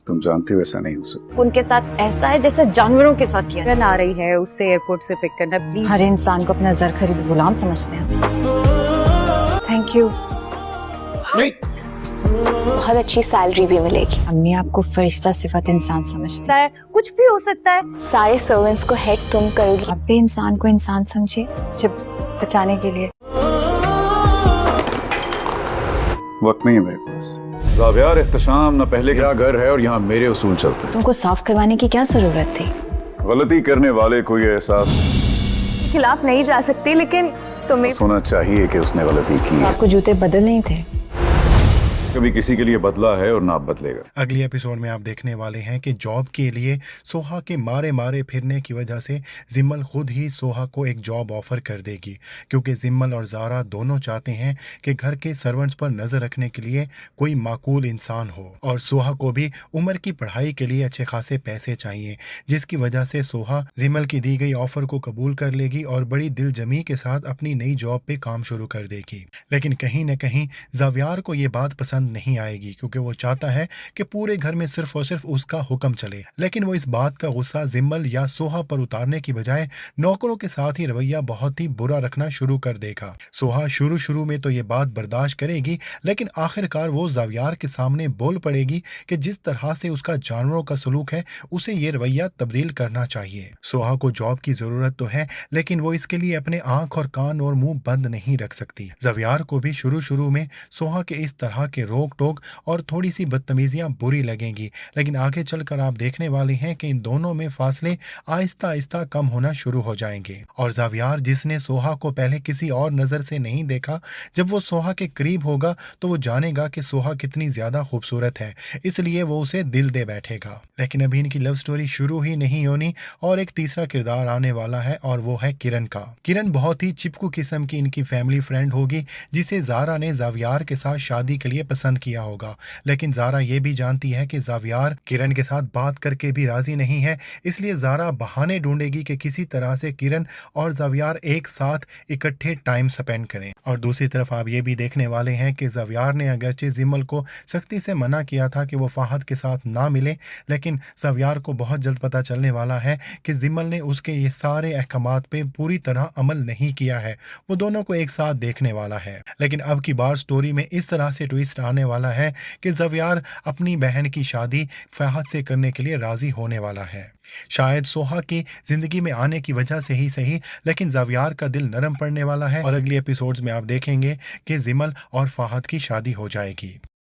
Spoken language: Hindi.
तुम जानती हो ऐसा नहीं हो सकता। उनके साथ ऐसा है जैसे जानवरों के साथ किया। आ रही है, उससे एयरपोर्ट से पिक करना प्लीज। हर इंसान को अपना जर खरीद गुलाम समझते हैं। Thank you. बहुत अच्छी सैलरी भी मिलेगी। अम्मी आपको फरिश्ता सिफत इंसान समझते हैं। कुछ भी हो सकता है। सारे सर्वेंट्स को हेड तुम करोगी। आप भी इंसान को इंसान समझिए जब बचाने के लिए। वक्त नहीं है मेरे पास। ज़ावियार एहतशाम न पहले क्या घर है और यहाँ मेरे उसूल चलते हैं। तुमको साफ करवाने की क्या जरूरत थी? गलती करने वाले को ये एहसास खिलाफ नहीं जा सकती, लेकिन तुम्हें होना चाहिए कि उसने गलती की है। आपको जूते बदल नहीं थे। कभी किसी के लिए बदला है और ना बदलेगा। अगली एपिसोड में आप देखने वाले हैं कि जॉब के लिए सोहा के मारे मारे फिरने की वजह से जिम्मल खुद ही सोहा को एक जॉब ऑफर कर देगी, क्योंकि जिम्मल और ज़ारा दोनों चाहते हैं कि घर के सर्वेंट्स पर नज़र रखने के लिए कोई माकूल इंसान हो, और सोहा को भी उमर की पढ़ाई के लिए अच्छे खासे पैसे चाहिए, जिसकी वजह से सोहा जिम्मल की दी गई ऑफर को कबूल कर लेगी और बड़ी दिलजमी के साथ अपनी नई जॉब पे काम शुरू कर देगी। लेकिन कहीं न कहीं ज़ावियार को ये बात पसंद नहीं आएगी, क्योंकि वो चाहता है कि पूरे घर में सिर्फ और सिर्फ उसका हुक्म चले। लेकिन वो इस बात का गुस्सा जिम्मल या सोहा पर उतारने की बजाय नौकरों के साथ ही रवैया बहुत ही बुरा रखना शुरू कर देगा। सोहा शुरू में तो ये बात बर्दाश्त करेगी, लेकिन आखिरकार वो ज़ावियार के सामने बोल पड़ेगी कि जिस तरह से उसका जानवरों का सलूक है उसे ये रवैया तब्दील करना चाहिए। सोहा को जॉब की जरूरत तो है, लेकिन वो इसके लिए अपने आंख और कान और मुंह बंद नहीं रख सकती। ज़ावियार को भी शुरू में सोहा के इस तरह के रोक टोक और थोड़ी सी बदतमीजियां बुरी लगेंगी, लेकिन आगे चलकर आप देखने वाले हैं कि इन दोनों में फासले आहिस्ता आहिस्ता कम होना शुरू हो जाएंगे। और ज़ावियार, जिसने सोहा को पहले किसी और नज़र से नहीं देखा, जब वो सोहा के करीब होगा तो वो जानेगा कि सोहा कितनी ज़्यादा खूबसूरत है, इसलिए वो उसे दिल दे बैठेगा। लेकिन अभी इनकी लव स्टोरी शुरू ही नहीं होनी और एक तीसरा किरदार आने वाला है, और वो है किरण का। किरण बहुत ही चिपकू किस्म की इनकी फैमिली फ्रेंड होगी, जिसे ज़ारा ने ज़ावियार के साथ शादी के लिए पसंद किया होगा। लेकिन ज़ारा ये भी जानती है कि ज़ावियार किरण के साथ बात करके भी राजी नहीं है, इसलिए ज़ारा बहाने ढूंढेगी कि किसी तरह से किरण और ज़ावियार एक साथ इकट्ठे टाइम स्पेंड करें। और दूसरी तरफ आप ये भी देखने वाले हैं कि ज़ावियार ने अगरचे जिम्मल को सख्ती से मना किया था कि वो फाहद के साथ ना मिले, लेकिन ज़ावियार को बहुत जल्द पता चलने वाला है कि जिम्मल ने उसके ये सारे अहकामात पे पूरी तरह अमल नहीं किया है। वो दोनों को एक साथ देखने वाला है। लेकिन अब की बार स्टोरी में इस तरह से ट्विस्ट आने वाला है कि ज़ावियार अपनी बहन की शादी फहद से करने के लिए राजी होने वाला है। शायद सोहा की जिंदगी में आने की वजह से ही सही, लेकिन ज़ावियार का दिल नरम पड़ने वाला है, और अगली एपिसोड्स में आप देखेंगे कि जिम्मल और फहद की शादी हो जाएगी।